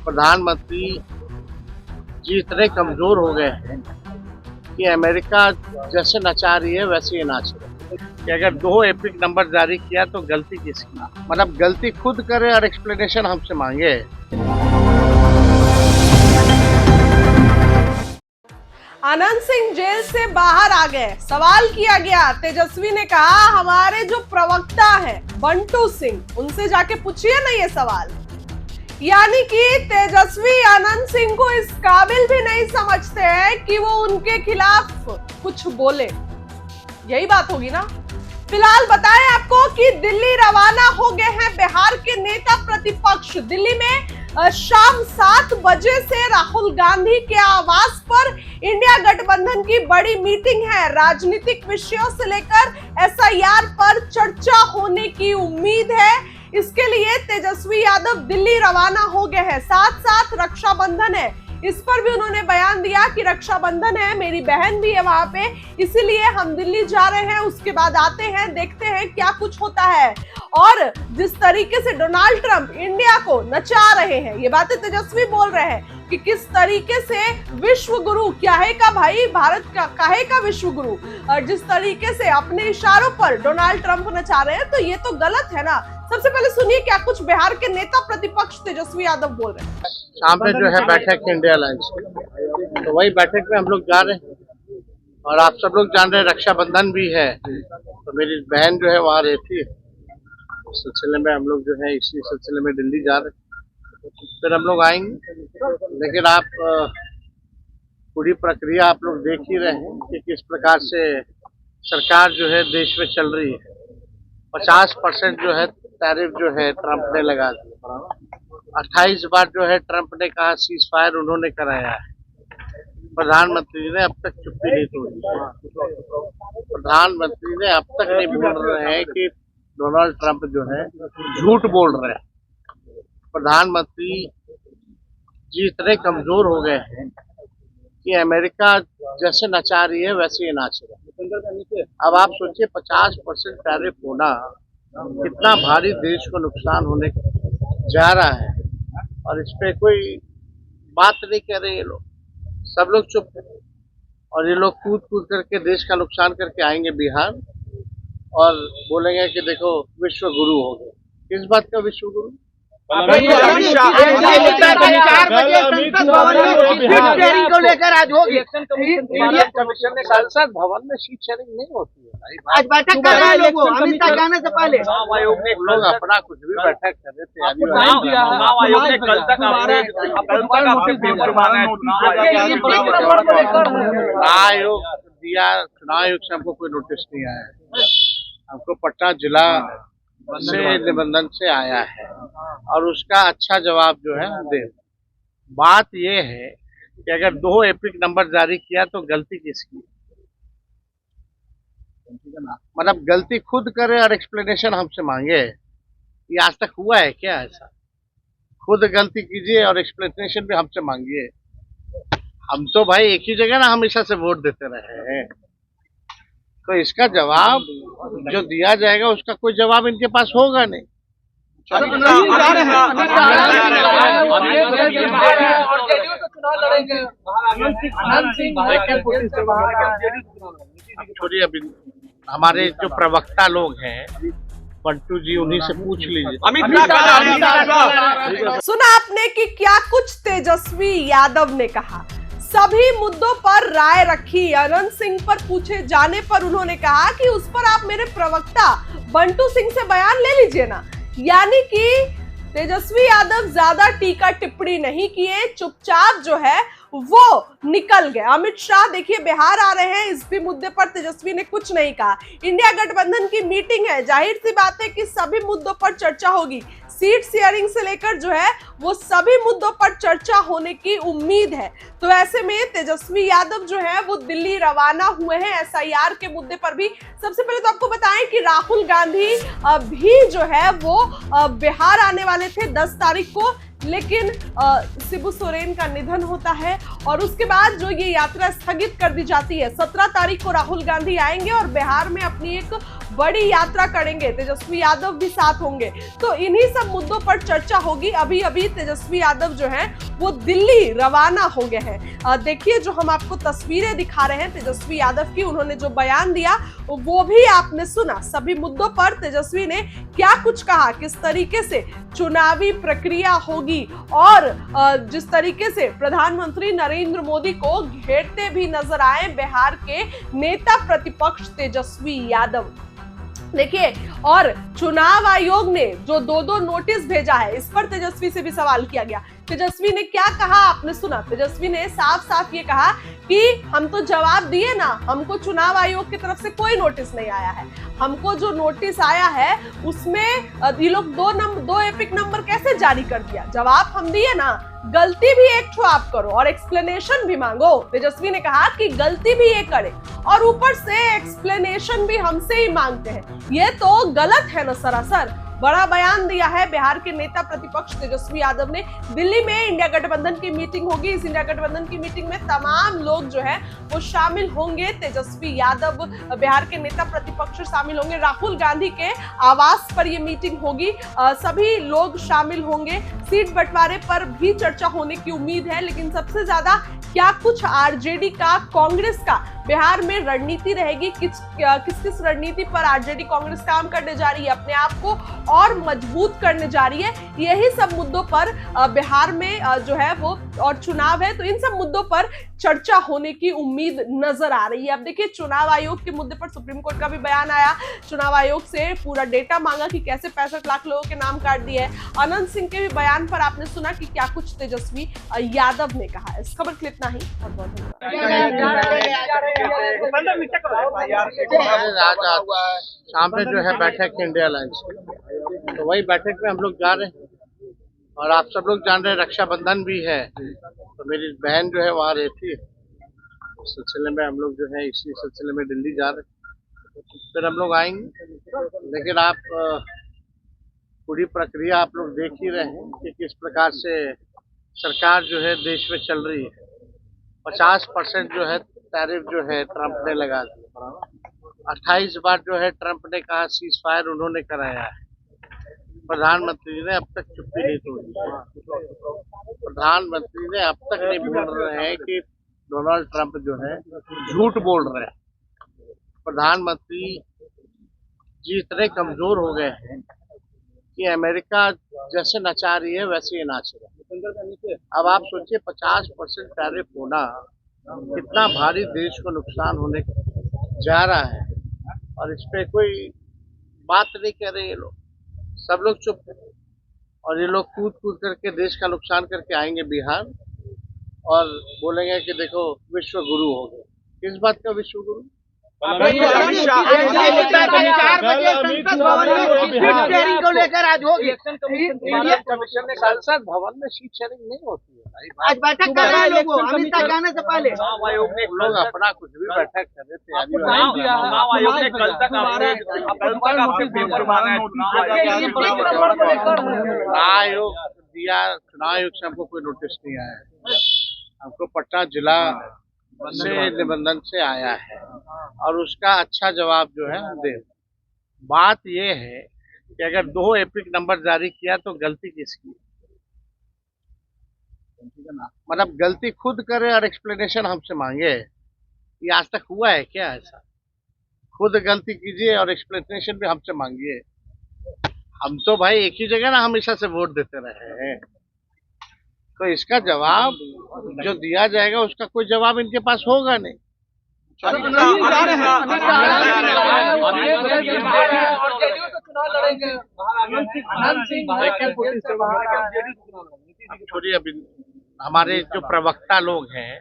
प्रधानमंत्री जी इतने कमजोर हो गए हैं कि अमेरिका जैसे नचा रही है वैसे ही नाच रहे हैं कि अगर 2 एपिक नंबर जारी किया तो गलती किसकी, मतलब गलती खुद करे और एक्सप्लेनेशन हमसे मांगे। आनंद सिंह जेल से बाहर आ गए। सवाल किया गया, तेजस्वी ने कहा हमारे जो प्रवक्ता है बंटू सिंह, उनसे जाके पूछिए ना ये सवाल। यानी कि तेजस्वी आनंद सिंह को इस काबिल भी नहीं समझते हैं कि वो उनके खिलाफ कुछ बोले। यही बात होगी ना। फिलहाल बताएं आपको कि दिल्ली रवाना हो गए हैं बिहार के नेता प्रतिपक्ष। दिल्ली में शाम 7 बजे से राहुल गांधी के आवास पर इंडिया गठबंधन की बड़ी मीटिंग है। राजनीतिक विषयों से लेकर एसआईआर पर चर्चा होने की उम्मीद है। इसके लिए तेजस्वी यादव दिल्ली रवाना हो गए हैं। साथ साथ रक्षाबंधन है, इस पर भी उन्होंने बयान दिया कि रक्षाबंधन है, मेरी बहन भी है वहां पे, इसीलिए हम दिल्ली जा रहे हैं। उसके बाद आते हैं, देखते हैं क्या कुछ होता है। और जिस तरीके से डोनाल्ड ट्रंप इंडिया को नचा रहे हैं, ये बातें तेजस्वी बोल रहे हैं कि किस तरीके से विश्व गुरु क्या है का भाई, भारत का काहे का विश्व गुरु, और जिस तरीके से अपने इशारों पर डोनाल्ड ट्रंप नचा रहे हैं, तो ये तो गलत है ना। सबसे पहले सुनिए क्या कुछ बिहार के नेता प्रतिपक्ष तेजस्वी यादव बोल रहे हैं। शाम में जो है बैठक इंडिया अलायंस की, तो वही बैठक में हम लोग जा रहे हैं। और आप सब लोग जान रहे हैं रक्षाबंधन भी है, तो मेरी बहन जो है वहाँ रहती है। उस सिलसिले में हम लोग जो है इसी सिलसिले में दिल्ली जा रहे हैं, फिर हम लोग आएंगे। लेकिन आप पूरी प्रक्रिया आप लोग देख ही रहे हैं कि किस प्रकार से सरकार जो है देश में चल रही है। 50% जो है टैरिफ जो है ट्रंप ने लगा दिया। 28 बार जो है ट्रंप ने कहा सीज फायर उन्होंने कराया है। प्रधानमंत्री ने अब तक चुप्पी नहीं तोड़ी। प्रधानमंत्री ने अब तक नहीं बोल रहे हैं कि डोनाल्ड ट्रंप जो है झूठ बोल रहे हैं। प्रधानमंत्री जी इतने कमजोर हो गए हैं कि अमेरिका जैसे नचा रही है वैसे ही नाच रहे हैं। अब आप सोचिए 50% टैरिफ होना कितना भारी देश को नुकसान होने जा रहा है, और इस पे कोई बात नहीं कर रहे ये लोग। सब लोग चुप हैं और ये लोग कूद कूद करके देश का नुकसान करके आएंगे बिहार और बोलेंगे कि देखो विश्व गुरु हो गए। किस बात का विश्व गुरु? लेकर आज होगी संसद भवन में सीट शेयरिंग नहीं होती है। आज बैठक कर रहे हैं लोग अमित शाह जाने से पहले। लोग अपना कुछ भी बैठक कर रहे थे। आयोग दिया, चुनाव आयोग से हमको कोई नोटिस नहीं आया है। हमको पटना जिला से निबंधन से आया है और उसका अच्छा जवाब जो है हम दे। बात ये है कि अगर 2 एपिक नंबर जारी किया तो गलती किसकी, मतलब गलती खुद करे और एक्सप्लेनेशन हमसे मांगे। ये आज तक हुआ है क्या ऐसा? खुद गलती कीजिए और एक्सप्लेनेशन भी हमसे मांगिए। हम तो भाई एक ही जगह ना हमेशा से वोट देते रहे हैं, तो इसका जवाब जो दिया जाएगा उसका कोई जवाब इनके पास होगा नहीं। छोड़िए, अभी हमारे जो प्रवक्ता लोग हैं बंटू जी, उन्हीं से पूछ लीजिए। सुना आपने कि क्या कुछ तेजस्वी यादव ने कहा। सभी मुद्दों पर राय रखी। अनंत सिंह पर पूछे जाने पर उन्होंने कहा कि उस पर आप मेरे प्रवक्ता बंटू सिंह से बयान ले लीजिए ना। यानी कि तेजस्वी यादव ज्यादा टीका टिप्पणी नहीं किए, चुपचाप जो है वो निकल गए। अमित शाह देखिए बिहार आ रहे हैं, इस भी मुद्दे पर तेजस्वी ने कुछ नहीं कहा। इंडिया गठबंधन की मीटिंग है, जाहिर सी बात है कि सभी मुद्दों पर चर्चा होगी। सीट शेयरिंग से लेकर जो है वो सभी मुद्दों पर चर्चा होने की उम्मीद है। तो ऐसे में तेजस्वी यादव जो है वो दिल्ली रवाना हुए हैं एसआईआर के मुद्दे पर भी। सबसे पहले तो आपको बताएं कि राहुल गांधी भी जो है वो बिहार आने वाले थे 10 तारीख को, लेकिन शिबू सोरेन का निधन होता है और उसके बाद जो ये यात्रा स्थगित कर दी जाती है। 17 तारीख को राहुल गांधी आएंगे और बिहार में अपनी एक बड़ी यात्रा करेंगे, तेजस्वी यादव भी साथ होंगे। तो इन्हीं सब मुद्दों पर चर्चा होगी। अभी अभी तेजस्वी यादव जो हैं वो दिल्ली रवाना हो गए हैं। देखिए जो हम आपको तस्वीरें दिखा रहे हैं तेजस्वी यादव की, उन्होंने जो बयान दिया वो भी आपने सुना। सभी मुद्दों पर तेजस्वी ने क्या कुछ कहा, किस तरीके से चुनावी प्रक्रिया होगी और जिस तरीके से प्रधानमंत्री नरेंद्र मोदी को घेरते भी नजर आए बिहार के नेता प्रतिपक्ष तेजस्वी यादव। देखिए, और चुनाव आयोग ने जो दो नोटिस भेजा है, इस पर तेजस्वी से भी सवाल किया गया। तेजस्वी ने क्या कहा आपने सुना। तेजस्वी ने साफ साफ ये कहा कि हम तो जवाब दिए ना, हमको चुनाव आयोग की तरफ से कोई नोटिस नहीं आया है। हमको जो नोटिस आया है उसमें ये लोग दो एपिक नंबर कैसे जारी कर दिया, जवाब हम दिए ना। गलती भी एक ठो आप करो और एक्सप्लेनेशन भी मांगो। तेजस्वी ने कहा कि गलती भी ये करे और ऊपर से एक्सप्लेनेशन भी हमसे ही मांगते हैं। ये तो गलत है ना सरासर। बड़ा बयान दिया है बिहार के नेता प्रतिपक्ष तेजस्वी यादव ने। दिल्ली में इंडिया गठबंधन की मीटिंग होगी। इस इंडिया गठबंधन की मीटिंग में तमाम लोग जो है वो शामिल होंगे। तेजस्वी यादव बिहार के नेता प्रतिपक्ष शामिल होंगे। राहुल गांधी के आवास पर ये मीटिंग होगी। सभी लोग शामिल होंगे। सीट बंटवारे पर भी चर्चा होने की उम्मीद है। लेकिन सबसे ज्यादा क्या कुछ आरजेडी का, कांग्रेस का बिहार में रणनीति रहेगी, किस रणनीति पर आरजेडी कांग्रेस काम करने जा रही है, अपने आप को और मजबूत करने जा रही है, यही सब मुद्दों पर बिहार में जो है वो और चुनाव है, तो इन सब मुद्दों पर चर्चा होने की उम्मीद नजर आ रही है। अब देखिए चुनाव आयोग के मुद्दे पर सुप्रीम कोर्ट का भी बयान आया। चुनाव आयोग से पूरा डेटा मांगा कि कैसे 65 लाख लोगों के नाम काट दिए हैं। अनंत सिंह के भी बयान पर आपने सुना कि क्या कुछ तेजस्वी यादव ने कहा है। इस खबर के लिए इतना ही। बहुत धन्यवाद। शाम में जो है बैठक इंडिया अलायंस की, तो वही बैठक में हम लोग जा रहे हैं और आप सब लोग जान रहे हैं रक्षाबंधन भी है, तो मेरी बहन जो है वहाँ रहती है। उस सिलसिले में हम लोग जो है इसी सिलसिले में दिल्ली जा रहे हैं, फिर हम लोग आएंगे। लेकिन आप पूरी प्रक्रिया आप लोग देख ही रहे हैं कि किस प्रकार से सरकार जो है देश में चल रही है। 50% जो है टैरिफ जो है ट्रंप ने लगा दिया। 28 बार जो है ट्रंप ने कहा सीज फायर उन्होंने कराया है। प्रधानमंत्री ने अब तक चुप्पी नहीं तोड़ी। प्रधानमंत्री ने अब तक नहीं बोल रहे हैं कि डोनाल्ड ट्रंप जो है झूठ बोल रहे हैं। प्रधानमंत्री जी इतने कमजोर हो गए हैं कि अमेरिका जैसे नचा रही है वैसे ही नाच रहे हैं। अब आप सोचिए 50% टैरिफ होना कितना भारी देश को नुकसान होने जा रहा है, और इस पे कोई बात नहीं कर रहे ये लोग। सब लोग चुप हैं और ये लोग कूद कूद करके देश का नुकसान करके आएंगे बिहार और बोलेंगे कि देखो विश्व गुरु हो गए। किस बात का विश्व गुरु? को लेकर आज होगी। संसद भवन में सीट शेयरिंग नहीं होती है भाई। आज बैठक कर रहे हैं लोग अमित शाह जाने से पहले। लोग अपना कुछ भी बैठक कर रहे थे। चुनाव आयोग से हमको कोई नोटिस नहीं आया है। हमको पटना जिला से निबंधन से आया है और उसका अच्छा जवाब जो है हम दे। बात ये है कि अगर 2 एपिक नंबर जारी किया तो गलती किसकी? मतलब गलती खुद करे और एक्सप्लेनेशन हमसे मांगे। ये आज तक हुआ है क्या ऐसा? खुद गलती कीजिए और एक्सप्लेनेशन भी हमसे मांगिए। हम तो भाई एक ही जगह ना हमेशा से वोट देते रहे हैं, तो इसका जवाब जो दिया जाएगा उसका कोई जवाब इनके पास होगा नहीं। छोड़िए, अभी हमारे जो प्रवक्ता लोग हैं